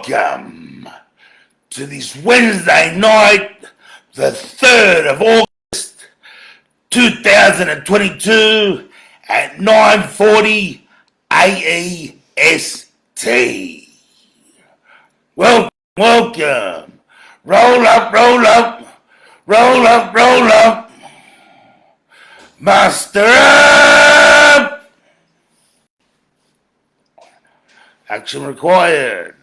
Welcome to this Wednesday night, the 3rd of August 2022 at 9:40 AEST. Welcome. Roll up, roll up, roll up, roll up. Master up. Action required.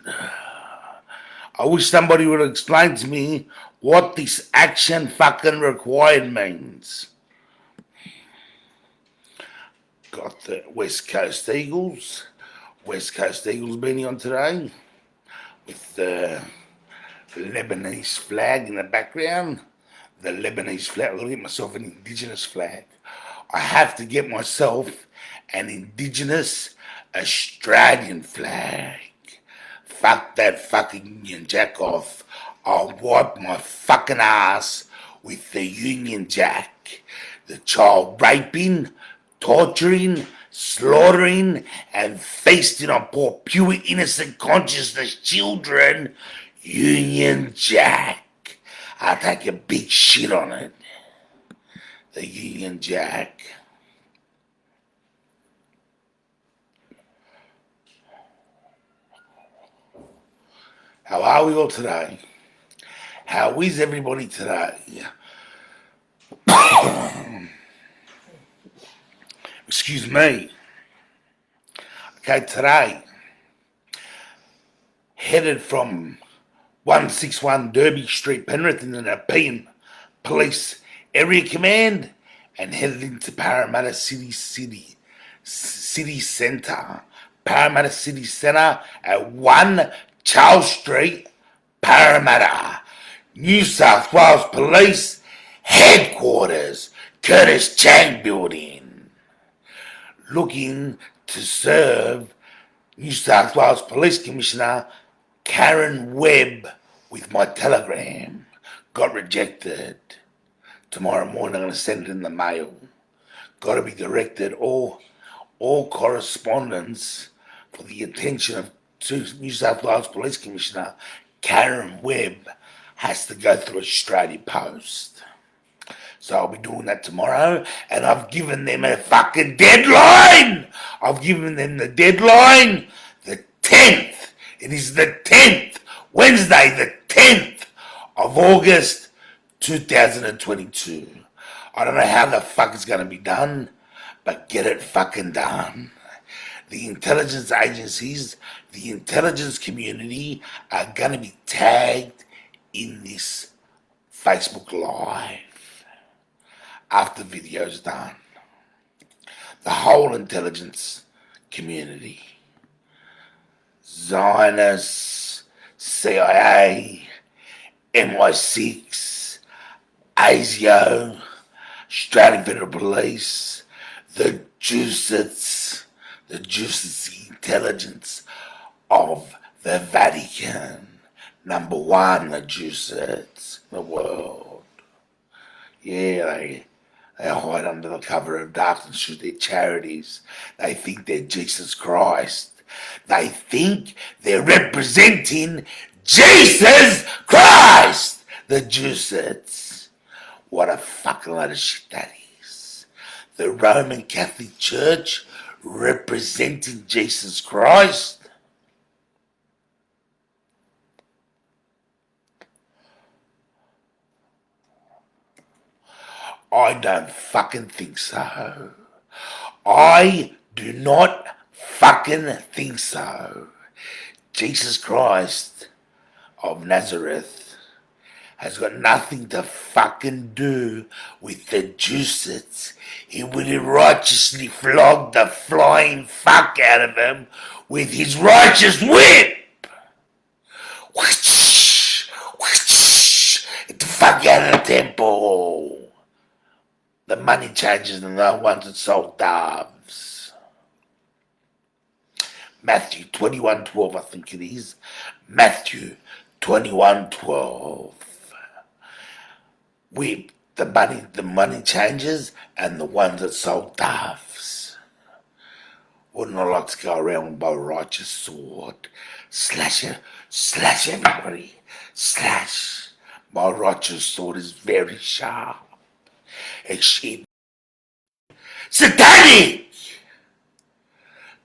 I wish somebody would explain to me what this action fucking required means. Got the West Coast Eagles beanie on today with the Lebanese flag in the background. The Lebanese flag. I'm going to get myself an indigenous flag. I have to get myself an indigenous Australian flag. Fuck that fucking Union Jack off. I'll wipe my fucking ass with the Union Jack. The child raping, torturing, slaughtering, and feasting on poor, pure, innocent consciousness children. Union Jack. I'll take a big shit on it. The Union Jack. How are we all today? How is everybody today? Excuse me. Okay, today, headed from 161 Derby Street, Penrith in the Nepean Police Area Command and headed into Parramatta City Centre. Parramatta City Centre at 1 Charles Street, Parramatta. New South Wales Police Headquarters, Curtis Chang Building. Looking to serve New South Wales Police Commissioner Karen Webb with my telegram. Got rejected. Tomorrow morning I'm going to send it in the mail. Got to be directed all correspondence for the attention of New South Wales Police Commissioner Karen Webb has to go through Australia Post. So I'll be doing that tomorrow, and I've given them a fucking deadline. I've given them the deadline, the 10th. It is the 10th, Wednesday the 10th of August 2022. I don't know how the fuck it's going to be done, but get it fucking done. The intelligence agencies, the intelligence community are going to be tagged in this Facebook Live after the video's done. The whole intelligence community. Zionists, CIA, MI6, ASIO, Australian Federal Police, the Druitt, the juicy intelligence of the Vatican. Number one, the Druitt in the world. Yeah, they hide under the cover of darkness through their charities. They think they're Jesus Christ. They think they're representing Jesus Christ, the Druitt. What a fucking lot of shit that is. The Roman Catholic Church representing Jesus Christ. I don't fucking think so. I do not fucking think so. Jesus Christ of Nazareth has got nothing to fucking do with the Druitt. He would have righteously flogged the flying fuck out of him with his righteous whip. Whoosh, whoosh, get the fuck out of the temple. The money changers and the ones that sold doves. Matthew 21:12, I think it is. Matthew 21:12. Whip the money changers and the ones that sold doves. Wouldn't I like to go around with my righteous sword? Slash everybody. Slash. My righteous sword is very sharp. And shit. Satanic!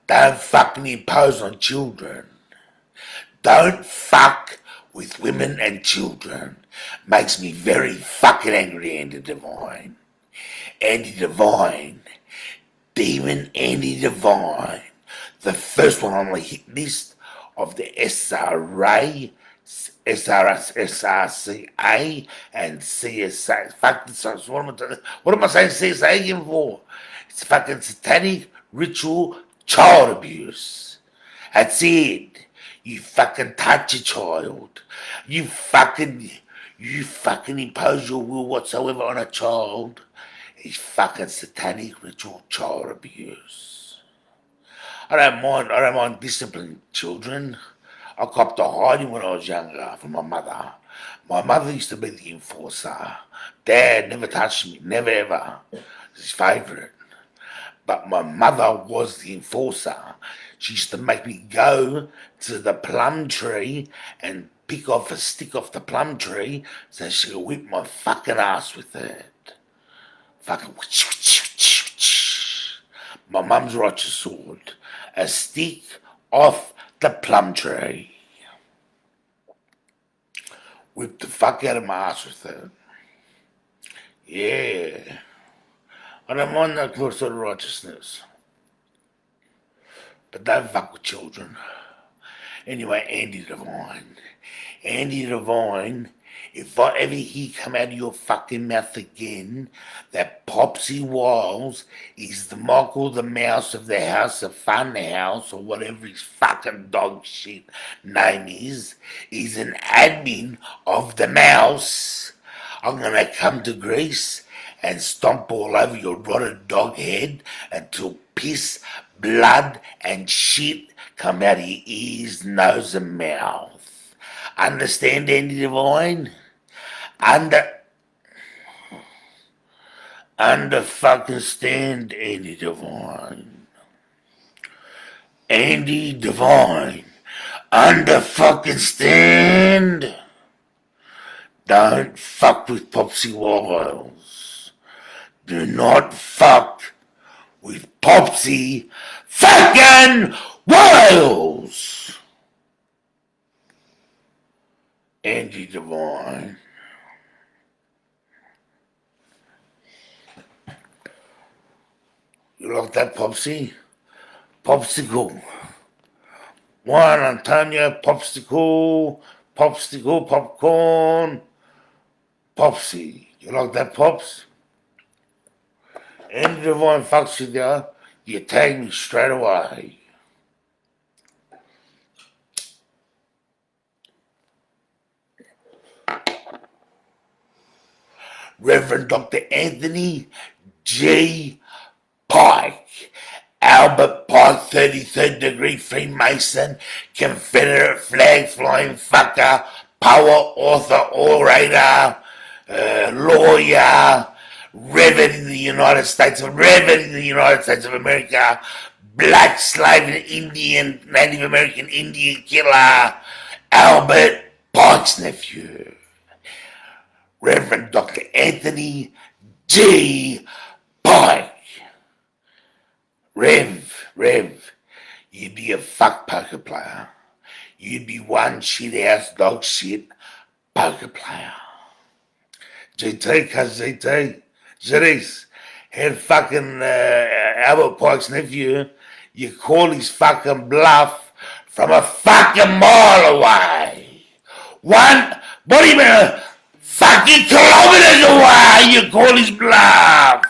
Don't fucking impose on children. Don't fuck with women and children. Makes me very fucking angry, Andy Devine. Andy Devine. Demon Andy Devine. The first one on the hit list of the SRA, SRCA, and CSA. Fuck this, what am I saying CSA again for? It's fucking satanic ritual child abuse. That's it. You fucking touch a child. You fucking impose your will whatsoever on a child. It's fucking satanic ritual child abuse. I don't mind disciplining children. I copped a hiding when I was younger from my mother. My mother used to be the enforcer. Dad never touched me, never ever. It's his favourite. But my mother was the enforcer. She used to make me go to the plum tree and pick off a stick off the plum tree so she could whip my fucking ass with it. Fucking my mum's righteous sword. A stick off the plum tree. Whip the fuck out of my ass with it. Yeah. I don't mind that sort of righteousness. But don't fuck with children. Anyway, Andy Devine. Andy Devine, if I ever hear come out of your fucking mouth again that Popsey Wiles is the Michael the Mouse of the House of Fun House or whatever his fucking dog shit name is an admin of the mouse, I'm gonna come to Greece and stomp all over your rotted dog head until piss, blood and shit come out of your ears, nose and mouth. Understand, Andy Devine? Under fucking stand, Andy Devine. Andy Devine. Under fucking stand. Don't fuck with Popsey Wiles. Do not fuck with Popsey fucking Wiles. Andy Devine. You like that, Popsey? Popsicle. Juan Antonio, Popsicle, popcorn, Popsey. You like that, Pops? Andy Devine fucks with you, you tag me straight away. Reverend Dr. Anthony G. Pike, Albert Pike, 33rd degree Freemason, Confederate flag flying fucker, power author, orator, lawyer, Reverend in the United States of America, black slave and Indian, Native American Indian killer, Albert Pike's nephew. Reverend Dr. Anthony G. Pike. Rev, you'd be a fuck poker player. You'd be one shit-house dog shit poker player. GT, cuz GT, Zeris, had fucking Albert Pike's nephew, you call his fucking bluff from a fucking mile away. What do you mean? Fucking kilometers away, you call his bluff.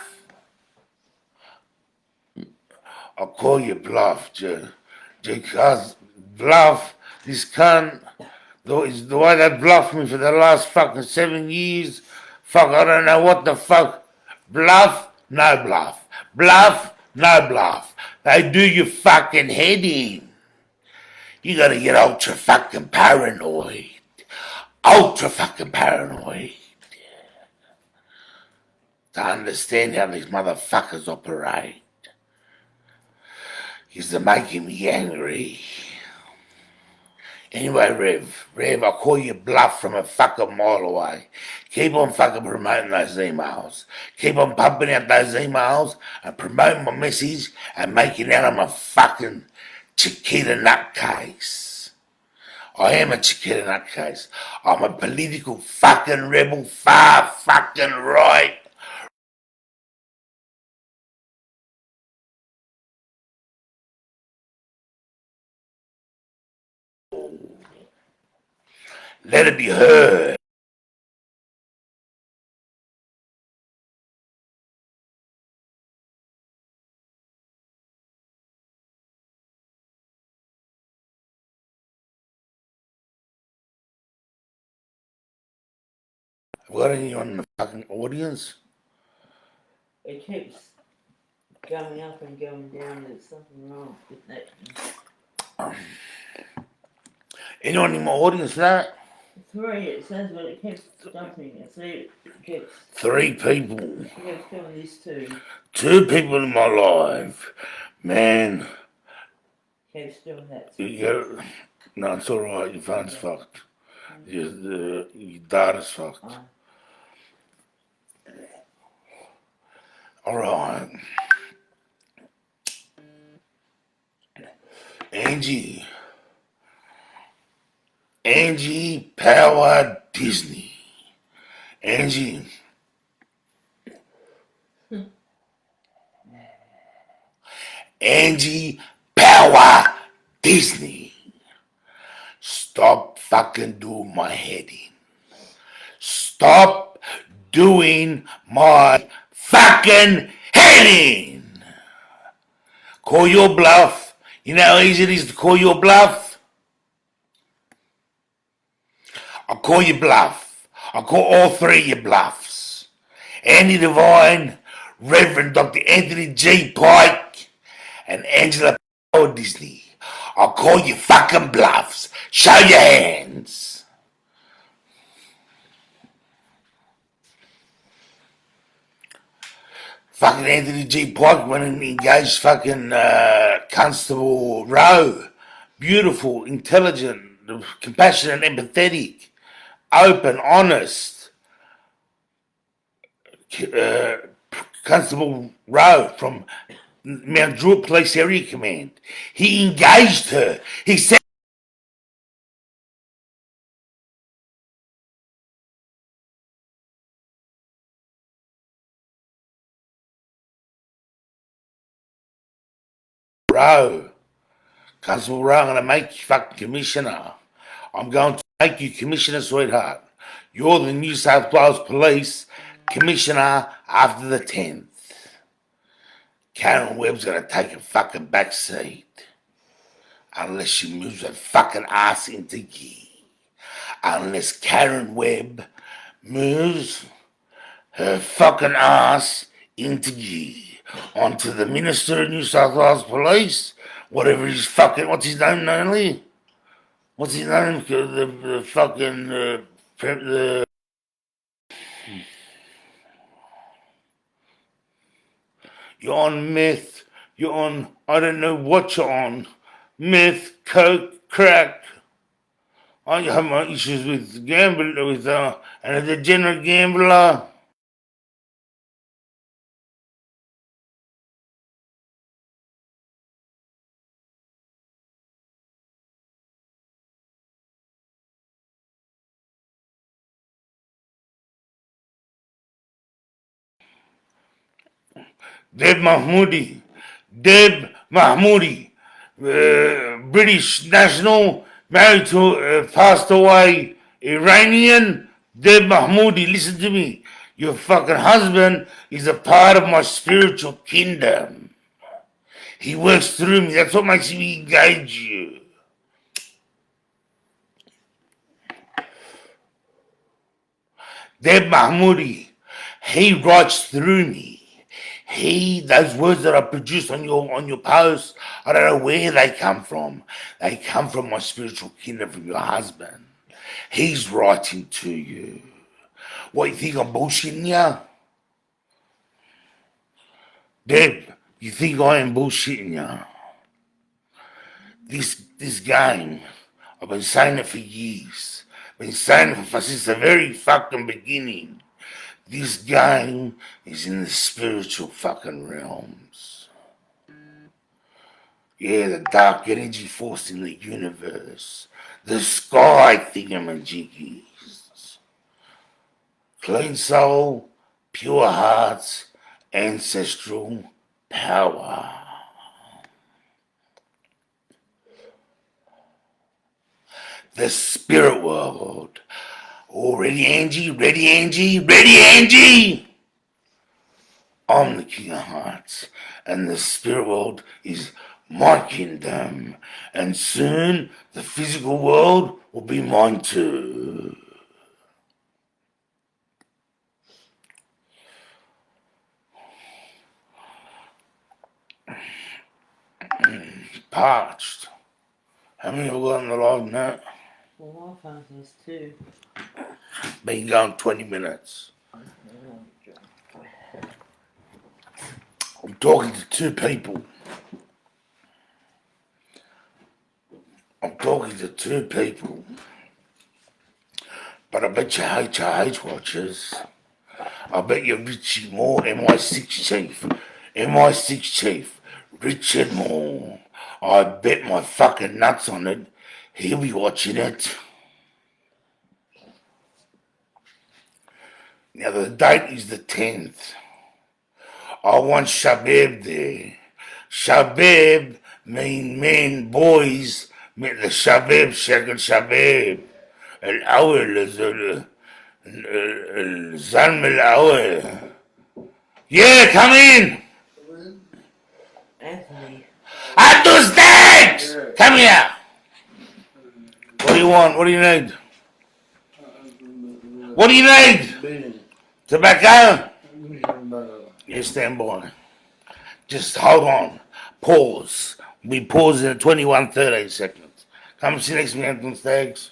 I'll call you bluff, because bluff, this cunt, the way they bluffed me for the last fucking 7 years, fuck, I don't know what the fuck, bluff, no bluff, bluff, no bluff. They do your fucking head in. You gotta get ultra fucking paranoid. Ultra fucking paranoid. To understand how these motherfuckers operate. They're making me angry. Anyway, Rev, I'll call you bluff from a fucking mile away. Keep on fucking promoting those emails. Keep on pumping out those emails and promoting my message and making out I'm a fucking Chiquita nutcase. I am a Chiquita nutcase. I'm a political fucking rebel, far fucking right. Let it be heard. Have got anyone in the fucking audience? It keeps going up and going down. There's something wrong with that. Anyone in my audience now? 3, it says, but it keeps jumping. It keeps 3 people. It keeps doing this too. 2 people in my life. Man. Keeps doing that too. No, it's alright. Your phone's fucked. Your data's fucked. Alright. Angie Power Disney. Angie. Angie Power Disney. Stop fucking doing my head in. Stop doing my fucking head in. Call your bluff. You know how easy it is to call your bluff? I'll call your bluff. I'll call all 3 of your bluffs. Andy Devine, Reverend Dr. Anthony G. Pike, and Angela Power Disney. I'll call you fucking bluffs. Show your hands. Fucking Anthony G. Pike went and engaged fucking Constable Rowe. Beautiful, intelligent, compassionate, empathetic, open, honest. Constable Rowe from Mount Druitt Police Area Command. He engaged her. He said, Rowe, Constable Rowe, I'm going to make you fucking commissioner. I'm going to make you commissioner, sweetheart. You're the New South Wales Police commissioner after the 10th. Karen Webb's going to take a fucking back seat. Unless she moves her fucking ass into gear. Unless Karen Webb moves her fucking ass into gear. Onto the Minister of New South Wales Police, whatever his fucking, what's his name, Natalie? What's his name? The fucking, you're on meth, you're on, I don't know what you're on. Meth, coke, crack. I have my issues with gambling, with and a degenerate gambler. Deb Mahmoudieh, British national, married to passed away Iranian. Deb Mahmoudieh, listen to me. Your fucking husband is a part of my spiritual kingdom. He works through me. That's what makes me engage you. Deb Mahmoudieh, he writes through me. Those words that I produce on your post, I don't know where they come from. They come from my spiritual kingdom, from your husband. He's writing to you. What, you think I'm bullshitting you? Deb, you think I am bullshitting you? this game, I've been saying it for years. Been saying it since the very fucking beginning. This game is in the spiritual fucking realms. Yeah, the dark energy force in the universe. The sky thingamajiggies. Clean soul, pure hearts, ancestral power. The spirit world. Oh, ready, Angie? Ready, Angie? Ready, Angie? I'm the king of hearts, and the spirit world is my kingdom, and soon the physical world will be mine too. Parched. How many have we got on the line now? Well, my phone says 2. Been going 20 minutes. I'm talking to 2 people. But I bet you HRH watchers. I bet you Richie Moore, MI6 chief, Richard Moore. I bet my fucking nuts on it. He'll be watching it. Now the date is the 10th. I want Shabab there. Shabab mean men, boys. Mean the Shabab, second Shabab. Zalm al-Awal. Yeah, come in. Anthony. At those STAGGS! Come here. What do you want? What do you need? What do you need? Tobacco? Yes, stand by. Just hold on. Pause. We pause in 21:13 seconds. Come sit next to me, Anton STAGGS.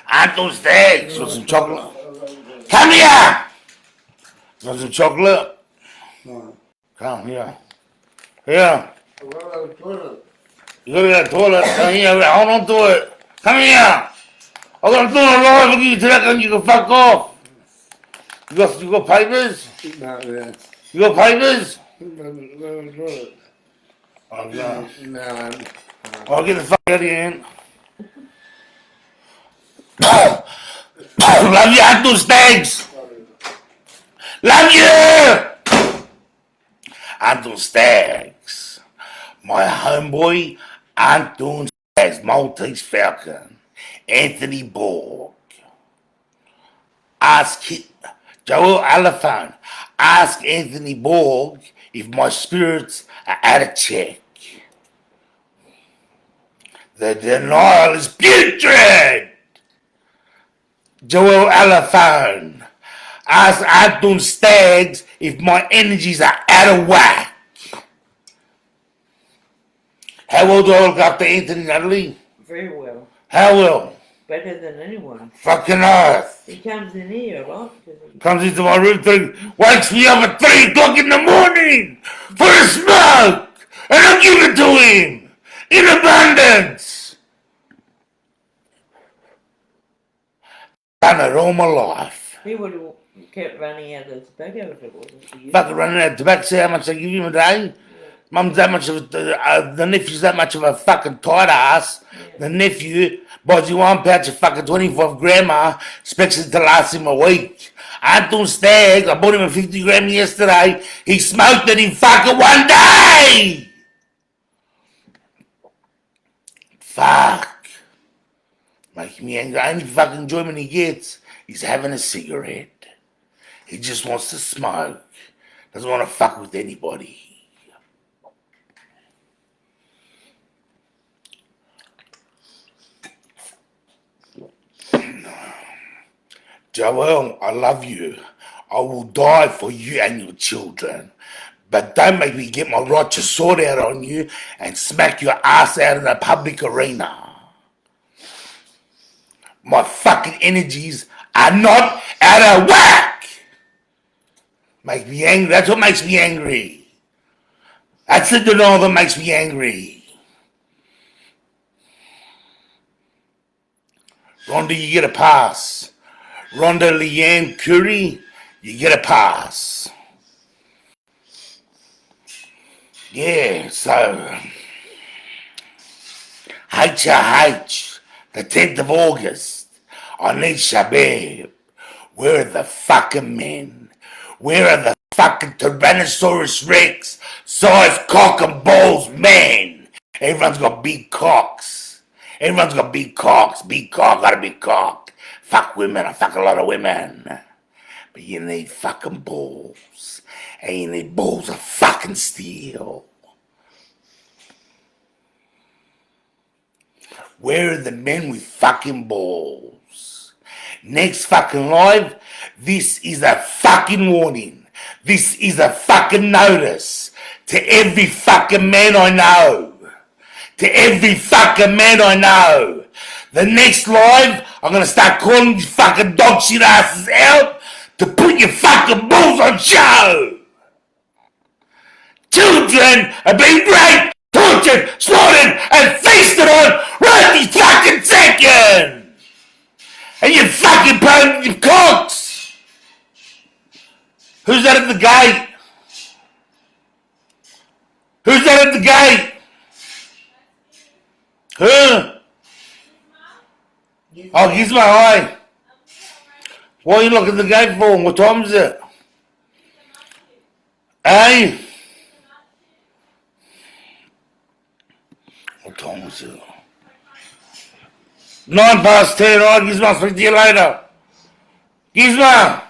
Anton STAGGS. Want some chocolate? Come here! Want some chocolate? No. Come here. Here. I go to the toilet. You go to that toilet. Come here. Hold on to it. Come here. I'm gonna do it live. I'll give you tobacco and you can fuck off. You got papers? Not really. You got papers? Go to the toilet. Oh, no. No. I'll get the fuck out of here. Love you, Anton STAGGS. Love you! Anton STAGGS. My homeboy, Anton STAGGS, Maltese Falcon. Anthony Borg. Ask Joelle Aliphon. Ask Anthony Borg if my spirits are out of check. The denial is putrid. Joelle Aliphon. Ask Anton STAGGS if my energies are out of whack. How well do I look after Anthony, Natalie? Very well. How well? Better than anyone. Fucking earth. He comes in here a lot. Comes into my room, wakes me up at 3 o'clock in the morning for a smoke, and I give it to him in abundance. Done it all my life. He would have kept running out of tobacco if it wasn't for you. Fucking running out of tobacco. See how much I give him a day? Mum's that much of the nephew's that much of a fucking tight ass. Yeah. The nephew buys you 1 pouch of fucking 25 grandma, expects it to last him a week. Anton STAGGS, I bought him a 50 gram yesterday. He smoked it in fucking 1 day. Fuck. Making me angry. Only fucking enjoyment he gets is having a cigarette. He just wants to smoke. Doesn't want to fuck with anybody. Joelle, I love you. I will die for you and your children. But don't make me get my righteous sword out on you and smack your ass out in the public arena. My fucking energies are not out of whack. Make me angry. That's what makes me angry. That's the denial that makes me angry. Rhonda, you get a pass. Rhonda Leanne Curry, you get a pass. Yeah, so HRH, the 10th of August, I need Shabab. Where are the fucking men? Where are the fucking Tyrannosaurus Rex size cock and balls men? Everyone's got big cocks. Everyone's got big cocks. Big cock, got a big cock. Fuck women, I fuck a lot of women. But you need fucking balls. And you need balls of fucking steel. Where are the men with fucking balls? Next fucking live, this is a fucking warning. This is a fucking notice to every fucking man I know. To every fucking man I know. The next live, I'm gonna start calling you fucking dog shit asses out to put your fucking balls on show. Children are being raped, tortured, slaughtered, and feasted on right this fucking second! And you fucking playing your cocks! Who's that at the gate? Who's that at the gate? Who? Oh, Gizmo, hi. What are you looking at the gate for? What time is it? Hey? What time is it? 10:09, all right, Gizmo, I'll speak to you later. Gizmo,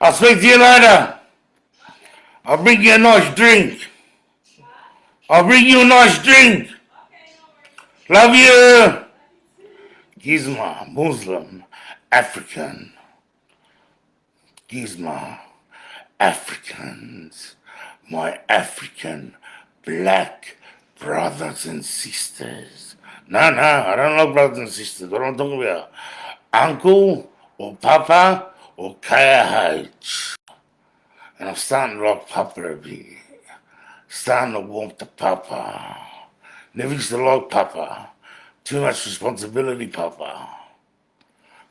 I'll speak to you later. I'll bring you a nice drink. I'll bring you a nice drink. Love you. Gizmo, Muslim, African. Gizmo, Africans. My African black brothers and sisters. No, I don't like brothers and sisters. What am I talking about? Uncle or Papa or KH. And I'm starting to like Papa a bit. Starting to want the Papa. Never used to like Papa. Too much responsibility, Papa.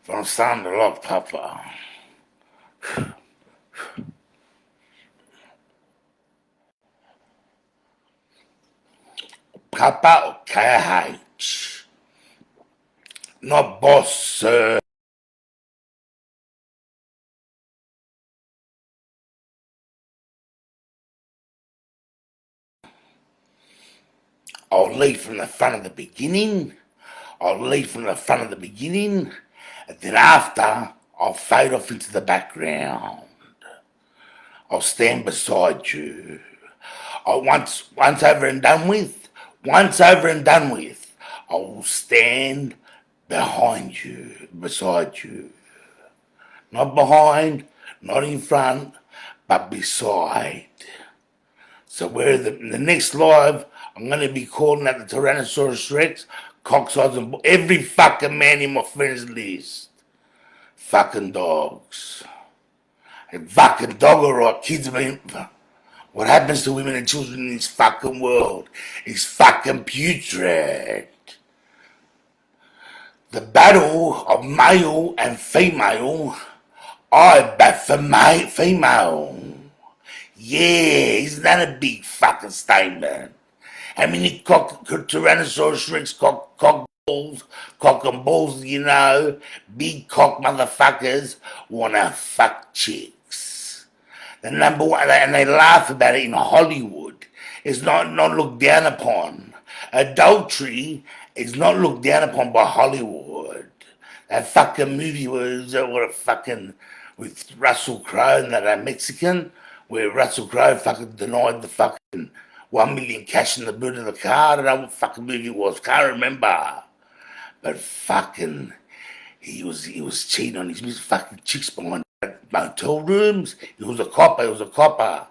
But I'm starting to like Papa. Papa or KH. Not boss, sir. I'll lead from the front of the beginning. I'll lead from the front of the beginning. And then after, I'll fade off into the background. I'll stand beside you. Once over and done with, I will stand behind you, beside you. Not behind, not in front, but beside. So where the next live, I'm going to be calling out the Tyrannosaurus Rex, cocksides, and every fucking man in my friends list. Fucking dogs. A fucking dog, alright, kids, what happens to women and children in this fucking world is fucking putrid. The battle of male and female, I bet for female. Yeah, isn't that a big fucking statement? How many Tyrannosaurus Rex cock and balls, you know, big cock motherfuckers wanna fuck chicks. The number one, and they laugh about it in Hollywood. It's not looked down upon. Adultery is not looked down upon by Hollywood. That fucking movie was with Russell Crowe and that Mexican, where Russell Crowe fucking denied the fucking 1 million cash in the boot of the car. I don't know what fucking movie it was. Can't remember. But fucking, he was cheating on his fucking chicks behind motel rooms. He was a copper. But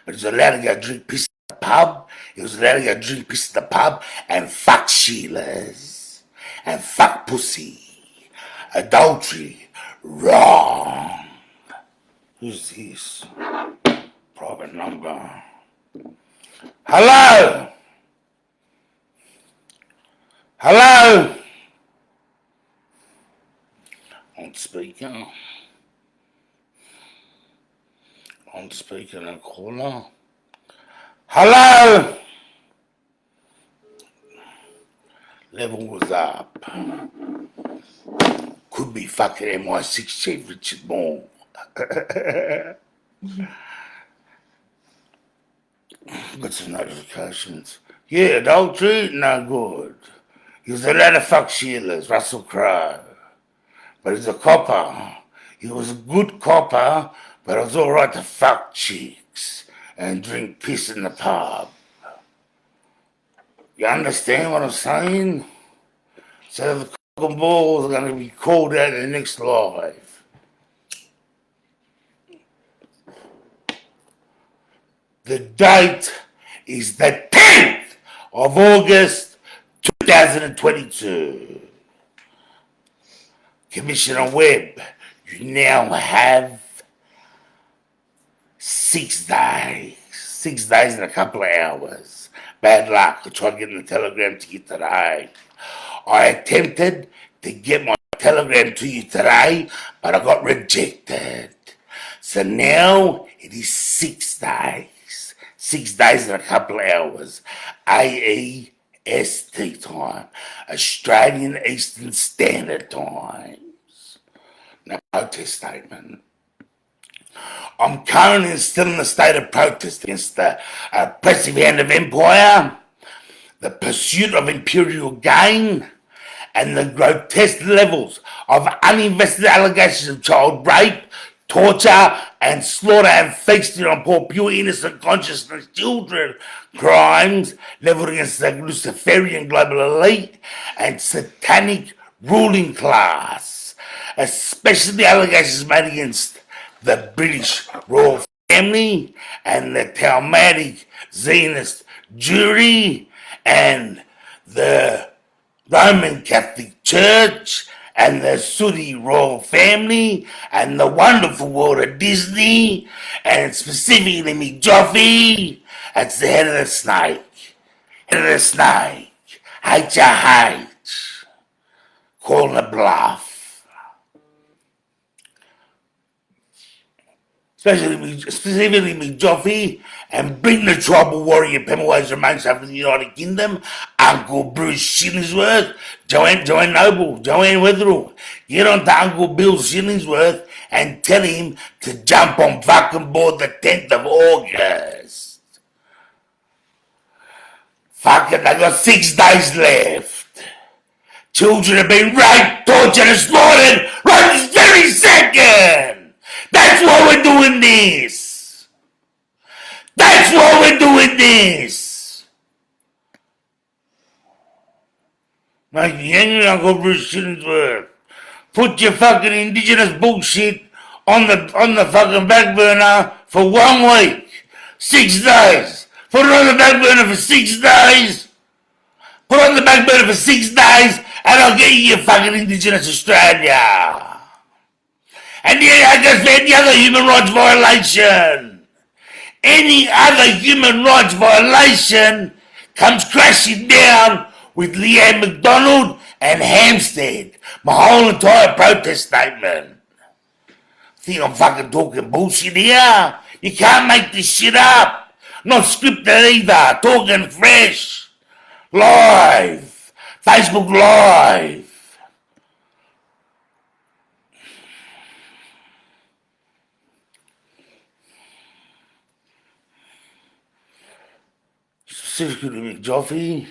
he was allowed to go drink piss at the pub. He was allowed to go drink piss at the pub and fuck Sheilas. And fuck pussy. Adultery. Wrong. Who's this? Private number. Hello? Hello? On speaker. On speaker and caller. Hello? Level was up. Could be fucking MI6 Chief Richard Moore. Got some notifications. Yeah, adultery, no good. He was allowed to fuck Sheila's, Russell Crowe. But he's a copper. He was a good copper, but it was alright to fuck chicks and drink piss in the pub. You understand what I'm saying? So the cock and balls are going to be called out in the next live. The date is the 10th of August 2022. Commissioner Webb, you now have 6 days. 6 days and a couple of hours. Bad luck. I tried getting the telegram to you today. I attempted to get my telegram to you today, but I got rejected. So now it is 6 days. 6 days and a couple of hours. AEST time. Australian Eastern Standard Times. Now, protest statement. I'm currently still in a state of protest against the oppressive hand of empire, the pursuit of imperial gain, and the grotesque levels of uninvested allegations of child rape, torture, and slaughter and feasting on poor, pure, innocent consciousness children, crimes leveled against the Luciferian global elite and satanic ruling class, especially the allegations made against the British royal family and the Talmudic Zionist Jewry and the Roman Catholic Church and the Saudi royal family and the wonderful world of Disney and specifically me Joffy. That's the head of the snake. Head of the snake. HRH. Calling a bluff. Specifically me Joffy, and bring the tribal warrior Pemaway's remains over the United Kingdom, Uncle Bruce Shillingsworth, Joanne Noble, Joanne Wetherall. Get on to Uncle Bill Shillingsworth and tell him to jump on fucking board the 10th of August. Fuck it, they got 6 days left. Children have been raped, tortured, and slaughtered right this very second. That's why we're doing this. That's why we're doing this. Make me angry, Uncle Bruce Shillingsworth. Put your fucking indigenous bullshit on the fucking back burner for 1 week. 6 days. Put it on the back burner for 6 days. Put it on the back burner for 6 days, and I'll get you your fucking indigenous Australia. And yeah, I guess any other human rights violation. Any other human rights violation comes crashing down with Leanne McDonald and Hampstead. My whole entire protest statement. Think I'm fucking talking bullshit here? You can't make this shit up. Not scripted either. Talking fresh. Live. Facebook Live. Specifically McJoffy,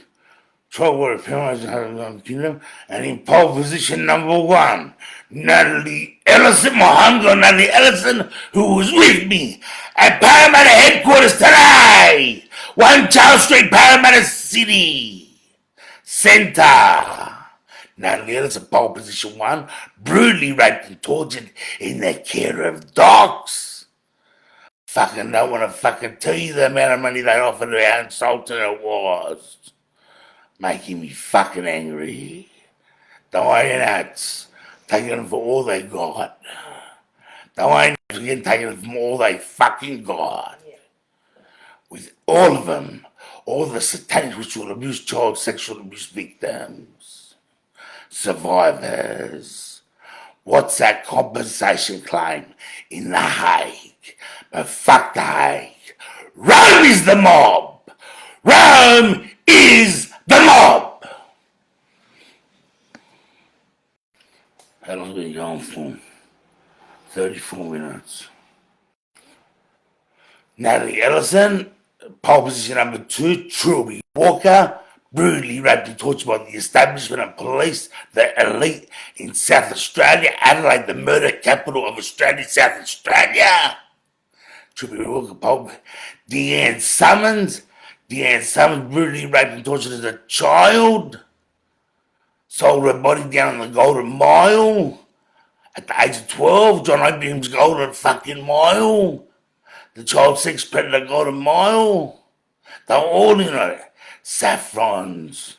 Tribal Warrior Penrose in the Kingdom, and in pole position number 1, Natalie Ellison, my homegirl Natalie Ellison, who was with me at Parramatta headquarters today, 1 Charles Street, Parramatta City Centre. Natalie Ellison, pole position 1, brutally raped and tortured in the care of dogs. Fucking don't want to fucking tell you the amount of money they offered her, how insulting it was. Making me fucking angry. Don't worry, nuts. Taking them for all they got. Don't worry, nuts. Again, taking them from all they fucking got. with all of them, all the satanic ritual abuse, child sexual abuse victims, survivors. What's that compensation claim in The Hague? But fuck The Hague. Rome is the mob. Rome is the mob. How long have we been going for? 34 minutes. Natalie Ellison, pole position number 2, Trilby Walker, brutally raped and tortured by the establishment and police, the elite in South Australia, Adelaide, the murder capital of Australia, South Australia. Trilby Walker, Deana Sammons, brutally raped and tortured as a child, sold her body down in the Golden Mile at the age of 12, John Opium's Golden fucking Mile, the child sex predator Golden Mile. They're all in it. Saffrons,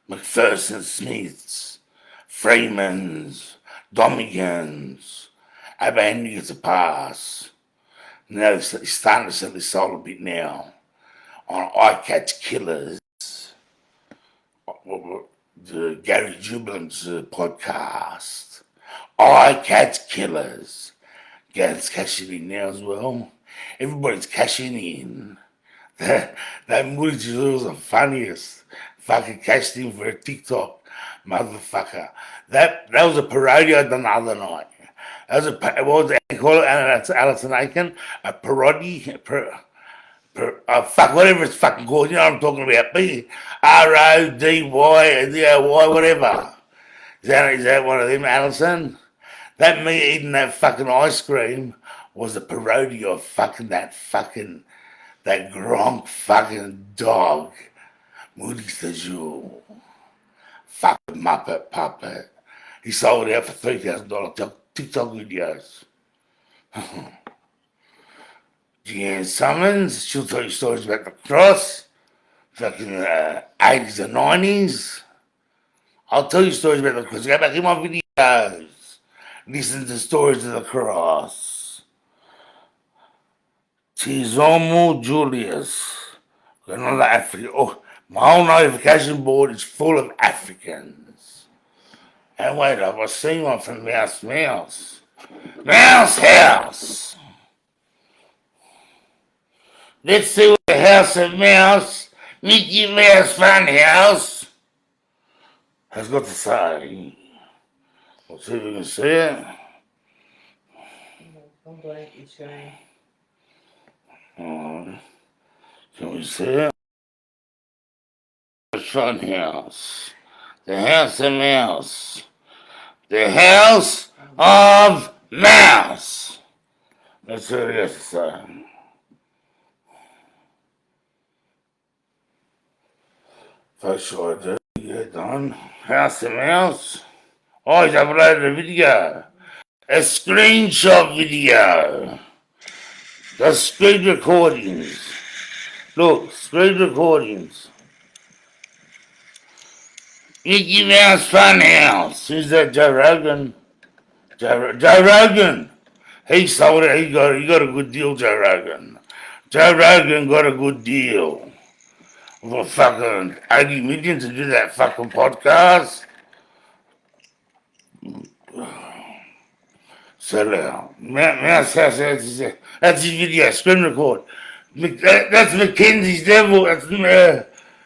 McPherson Smiths, Freemans, Domigans. Abraham gets a pass. Now he's starting to sell his soul a bit now on I Catch Killers, the Gary Jubilin's podcast. I Catch Killers. Gary's cashing in now as well. Everybody's cashing in. That MOODI was the funniest. Fucking cashed in for a TikTok, motherfucker. That was a parody I done the other night. That was what was they call it? Ellison AIEKIN? A parody? Fuck, whatever it's fucking called. You know what I'm talking about. RODY, whatever. Is that one of them, Ellison? That me eating that fucking ice cream was a parody of fucking that Gronk fucking dog, MOODI TAJOOR. Fucking Muppet puppet. He sold it out for $3,000 TikTok videos. Joanne Sammons, she'll tell you stories about the cross, fucking 80s and 90s. I'll tell you stories about the cross. Go back in my videos. Listen to stories of the cross. Tizomo Julius. Another African. Oh, my whole notification board is full of Africans. And wait up, I see one from Mouse House. Let's see what the House of Mouse, Mickey Mouse Fun House, has got to say. We'll see if we can see it. I'm blank the screen. Can we see it? The Fun House. The House of Mouse. The House of Mouse. Let's see what he has to say. First ID, yeah, done. House of Mouse. Oh, he's uploaded a video. A screenshot video. The screen recordings. Look, screen recordings. Mickey Mouse Funhouse. Who's that? Joe Rogan. Joe Rogan. He sold it. He got a good deal, Joe Rogan. Joe Rogan got a good deal. For fucking 80 million to do that fucking podcast. Sell out. Mouse House, that's his video, screen record. That's Mackenzie's Devil. That's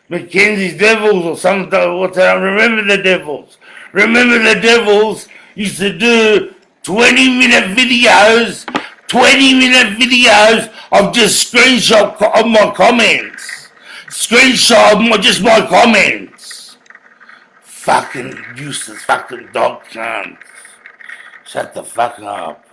Mackenzie's Devils or something. What's that? Remember the Devils. Remember the Devils used to do 20-minute videos. 20-minute videos of just screenshot of my comments. Screenshot of just my comments. Fucking useless fucking dog cunts. Shut the fuck up.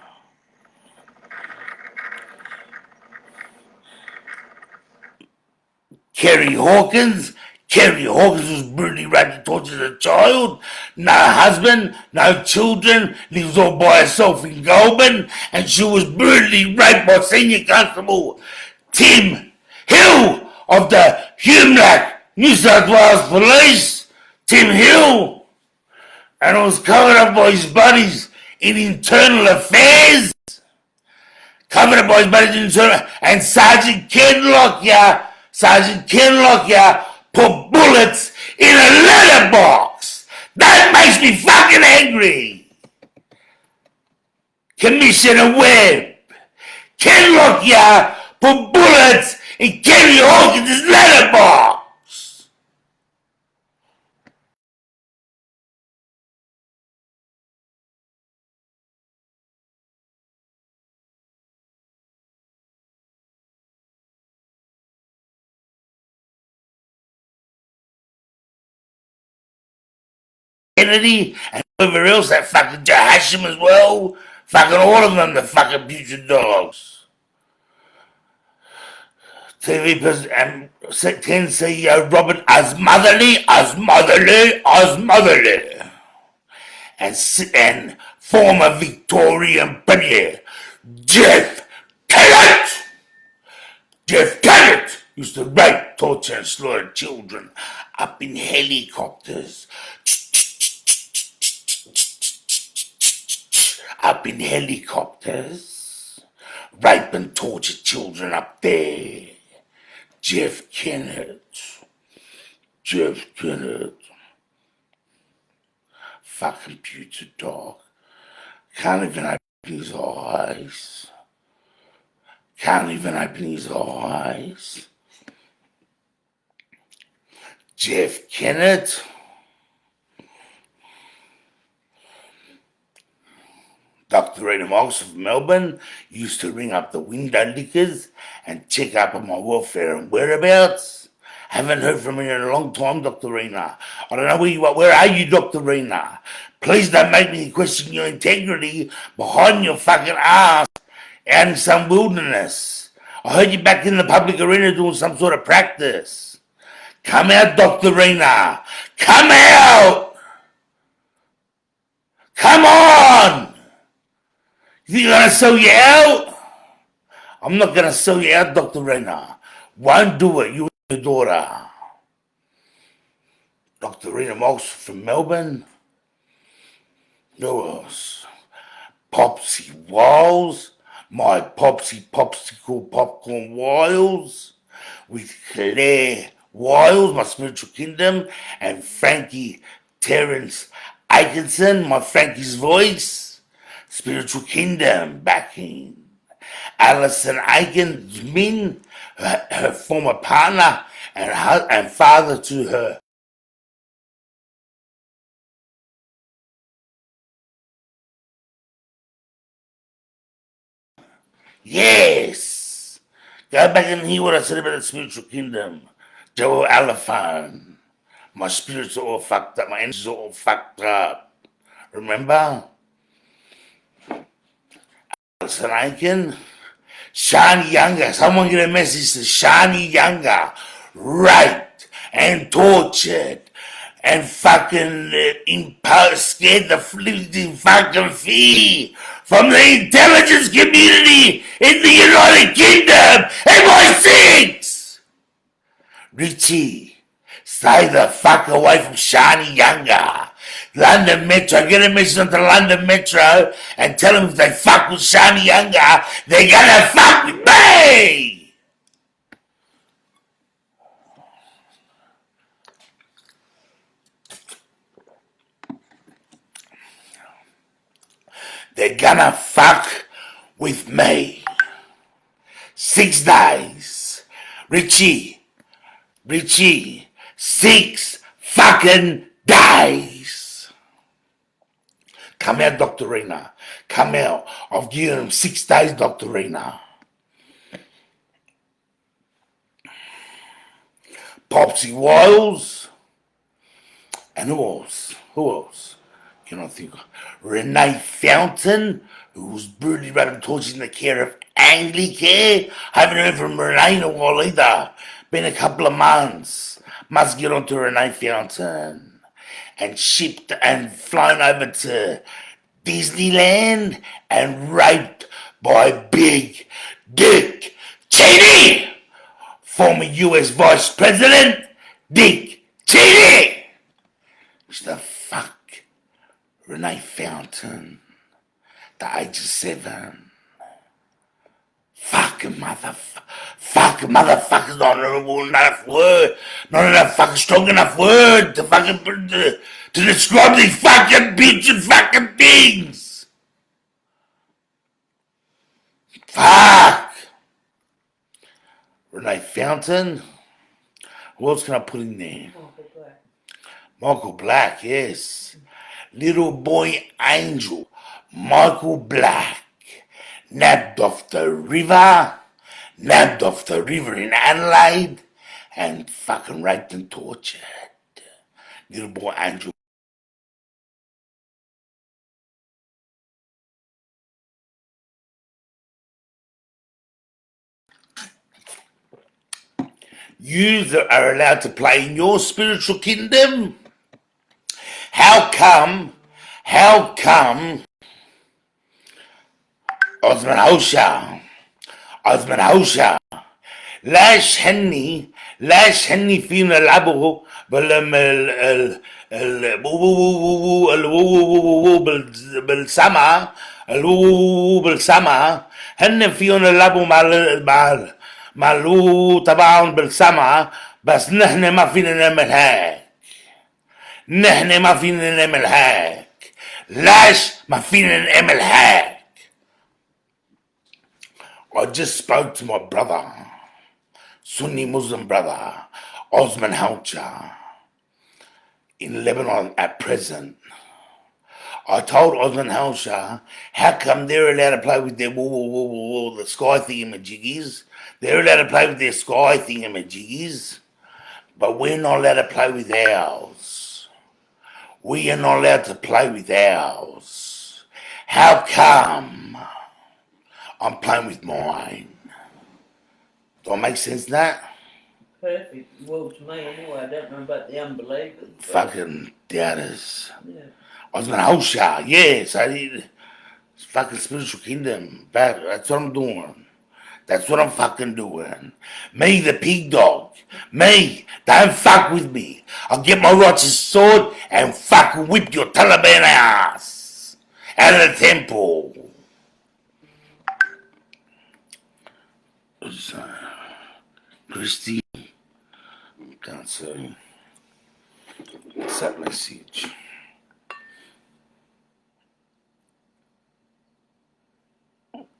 Kerry Hawkins was brutally raped and tortured as a child. No husband, no children, lives all by herself in Goulburn, and she was brutally raped by Senior Constable Tim Hill of the Humlack, New South Wales Police. Tim Hill. And it was covered up by his buddies in internal affairs. covered up by his buddies and Sergeant Ken Lockyer put bullets in a letterbox. That makes me fucking angry. Commissioner Webb, Ken Lockyer put bullets in Kenny Hawkins' letterbox. Kennedy and whoever else, that fucking Jahashim as well. Fucking all of them, the fucking putrid dogs. TV President and 10 CEO Robert Osmotherly, and former Victorian Premier Jeff Kennett. Jeff Kennett used to rape, torture and slaughter children up in helicopters. Up in helicopters. Rape and torture children up there. Jeff Kennett. Fucking putrid dog. Can't even open his eyes. Jeff Kennett. Dr. Rita Mox of Melbourne used to ring up the window lickers and check up on my welfare and whereabouts. Haven't heard from you in a long time, Dr. Rena. I don't know where you are. Where are you, Dr. Rena? Please don't make me question your integrity behind your fucking ass out in some wilderness. I heard you back in the public arena doing some sort of practice. Come out, Dr. Rena. Come out. Come on. You think I'm going to sell you out? I'm not going to sell you out, Dr. Rena. Won't do it. You and your daughter. Dr. Rena Mox from Melbourne. Who else? Popsey Wiles. My popsicle popcorn Wiles. With Claire Wiles, my spiritual kingdom. And Frankie Terrence Atkinson, my Frankie's voice. Spiritual kingdom backing. Ellison, her former partner and father to her. Yes. Go back and hear what I said about the spiritual kingdom. Joelle Aliphon. My spirits are all fucked up. My energies are all fucked up. Remember? Ellison, Shani Younger. Someone get a message to Shani Younger. Raped and tortured and fucking scared the flipping fucking fee from the intelligence community in the United Kingdom. MI6! Richie, stay the fuck away from Shani Younger. London Metro, get a message onto London Metro and tell them if they fuck with Shani Younger, they're gonna fuck with me! They're gonna fuck with me. 6 days. Richie, 6 fucking days. Come out, Dr. Rena. Come out. I've given him 6 days, Dr. Rena. Popsey Wiles. And who else? Can I think of? Renee Fountain, who was brutally raped and tortured in the care of AIEKIN. I haven't heard from Renee in a while either. Been a couple of months. Must get on to Renee Fountain. And shipped and flown over to Disneyland and raped by Big Dick Cheney, former US Vice President Dick Cheney. The fuck, Renee Fountain, the age of 7. Fucking motherfuckers, not enough word, not enough fucking strong enough word to fucking to describe these fucking bitchin' fucking things. Fuck. Renee Fountain. Who else can I put in there? Michael Black, yes. Little Boy Angel. Michael Black. Nabbed off the river in Adelaide, and fucking raped and tortured. Little Boy Angel. You that are allowed to play in your spiritual kingdom? How come Osman Hosha لاش هني فينا لعبه بالسمع هن فينا لعبوا مع طبعا بالسمع بس نحن ما فينا نعمل هيك لاش ما فينا نعمل هيك. I just spoke to my brother, Sunni Muslim brother, Osman Houcha, in Lebanon at present. I told Osman Houcha, how come they're allowed to play with their the sky thingamajiggies? They're allowed to play with their sky thingamajiggies, but we're not allowed to play with ours. We are not allowed to play with ours. How come? I'm playing with mine. Do I make sense now? Perfect. Well, to me anyway, I don't know about the unbelievers. Fucking doubters. Yeah. Osman Hosha, yes, I did. Fucking spiritual kingdom. That's what I'm doing. That's what I'm fucking doing. Me, the pig dog. Me, don't fuck with me. I'll get my righteous sword and fucking whip your Taliban ass out of the temple. Christy, can't say. What's that message?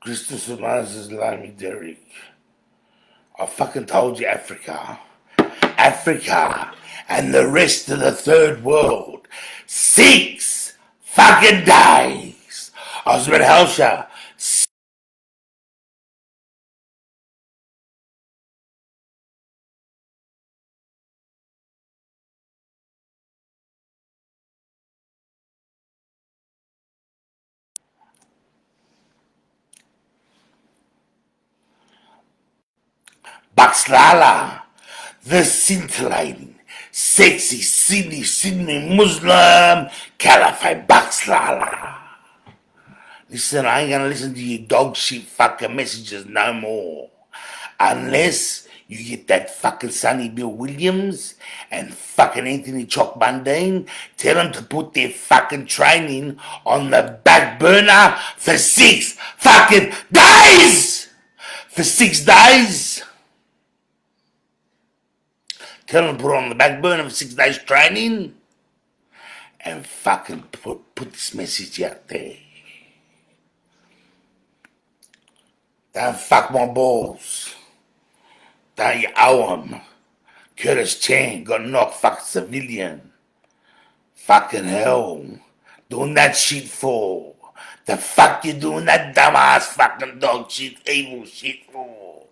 Christopher Mars is Lamy Derek. I fucking told you Africa and the rest of the third world. 6 fucking days. Osman Helsha. Baxlala, the scintillating, sexy Sydney Muslim Caliphate Baxlala. Listen, I ain't gonna listen to your dog shit fucking messages no more. Unless you get that fucking Sonny Bill Williams and fucking Anthony Chalk Bundine, tell them to put their fucking training on the back burner for 6 fucking days! For 6 days! Tell them to put it on the back burner for 6 days training and fucking put this message out there. Don't fuck my balls. Don't you owe 'em. Curtis Chan got knocked fucking civilian. Fucking hell. Doing that shit for? The fuck you doing that dumbass fucking dog shit, evil shit for?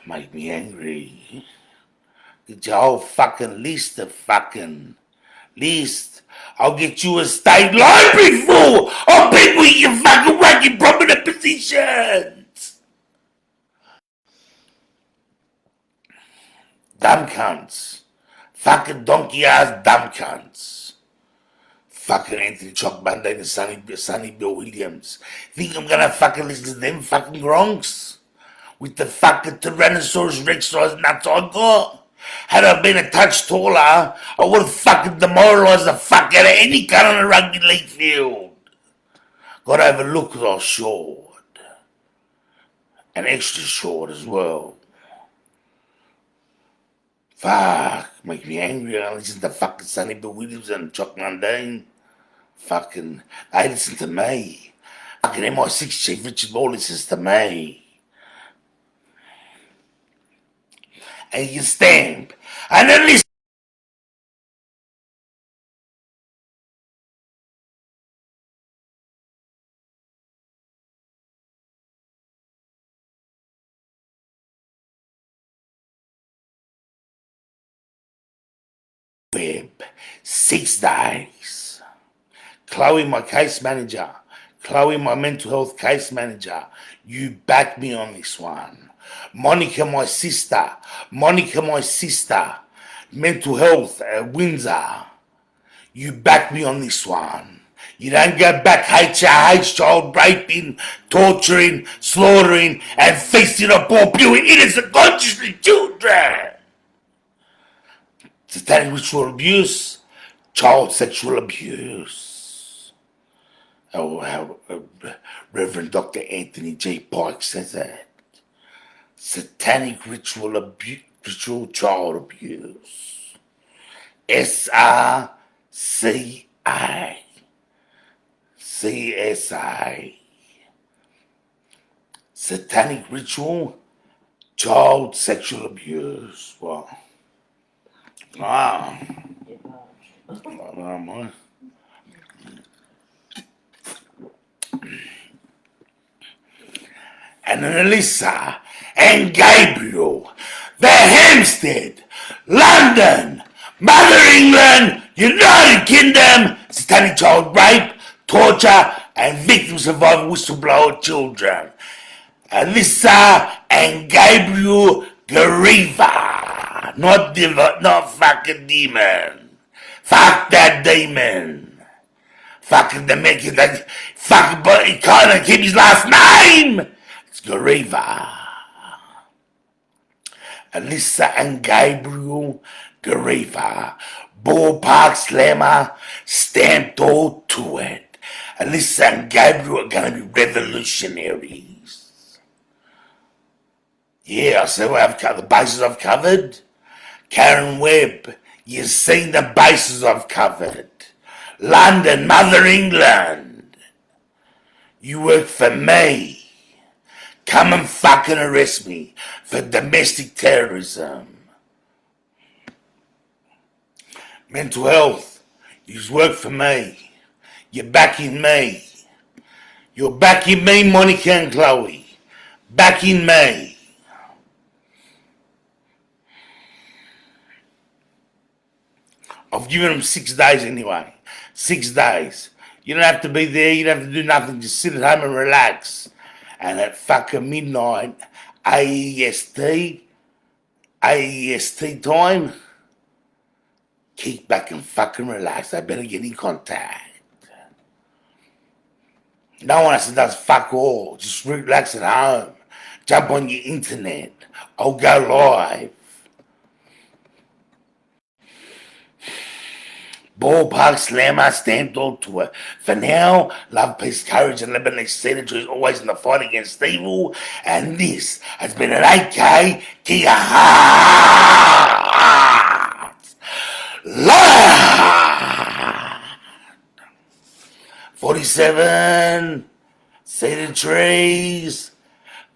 Make me angry. Get your whole fucking list of fucking list. I'll get you a state library full of people in your fucking wacky prominent positions. Dumb cunts. Fucking donkey ass dumb cunts. Fucking Anthony Chalk Bundine and Sonny Bill Williams. Think I'm gonna fucking listen to them fucking gronks? With the fucking Tyrannosaurus Rex size nuts I got. Had I been a touch taller, I would have fucking demoralised the fuck out of any cunt on a rugby league field. got overlooked because I was short. And extra short as well. Fuck, make me angry. I listen to fucking Sonny Bill Williams and Chuck Mundane. Fucking, they listen to me. Fucking MI6 Chief Richard Moore listens to me. And you can stamp. And then listen. Web, 6 days. CROWE, my case manager. CROWE, my mental health case manager. You back me on this one. Monica, my sister. Monica, my sister. Mental health at Windsor. You back me on this one. You don't go back HRH, child raping, torturing, slaughtering, and feasting upon pure innocent consciously children. Satanic ritual abuse, child sexual abuse. Oh, how Reverend Dr. Anthony J. Pike says that. Satanic ritual abuse, ritual child abuse. SRCA. CSA. Satanic ritual child sexual abuse. Wow. Wow. And then Alyssa and Gabriel, the Hampstead, London, Mother England, United Kingdom, satanic child rape, torture, and victim survivor whistleblower children. Alyssa and Gabriel Gariva. Not fucking demon. Fuck that demon. Fucking the making that fucking, but he can't keep his last name. It's Gariva. Alyssa and Gabriel Gariva. Ballpark slammer stamped all to it. Alyssa and Gabriel are gonna be revolutionaries. Yeah, so the bases I've covered. Karen Webb, you've seen the bases I've covered. London, Mother England. You work for me. Come and fucking arrest me for domestic terrorism. Mental health, you work for me. You're backing me. You're backing me, Monica and CROWE. Backing me. I've given them 6 days anyway. 6 days. You don't have to be there. You don't have to do nothing. Just sit at home and relax. And at fucking midnight, AEST time, kick back and fucking relax. I better get in contact. No one else does fuck all. Just relax at home. Jump on your internet. I'll go live. Ballpark slammer stamped all to her. For now, love, peace, courage, and Lebanese senator is always in the fight against evil. And this has been an AK Gigahertz Live 47 Cedar Trees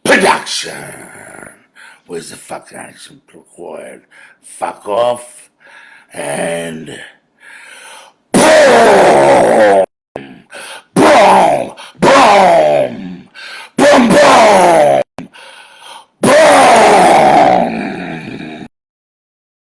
production. Where's the fucking action required? Fuck off and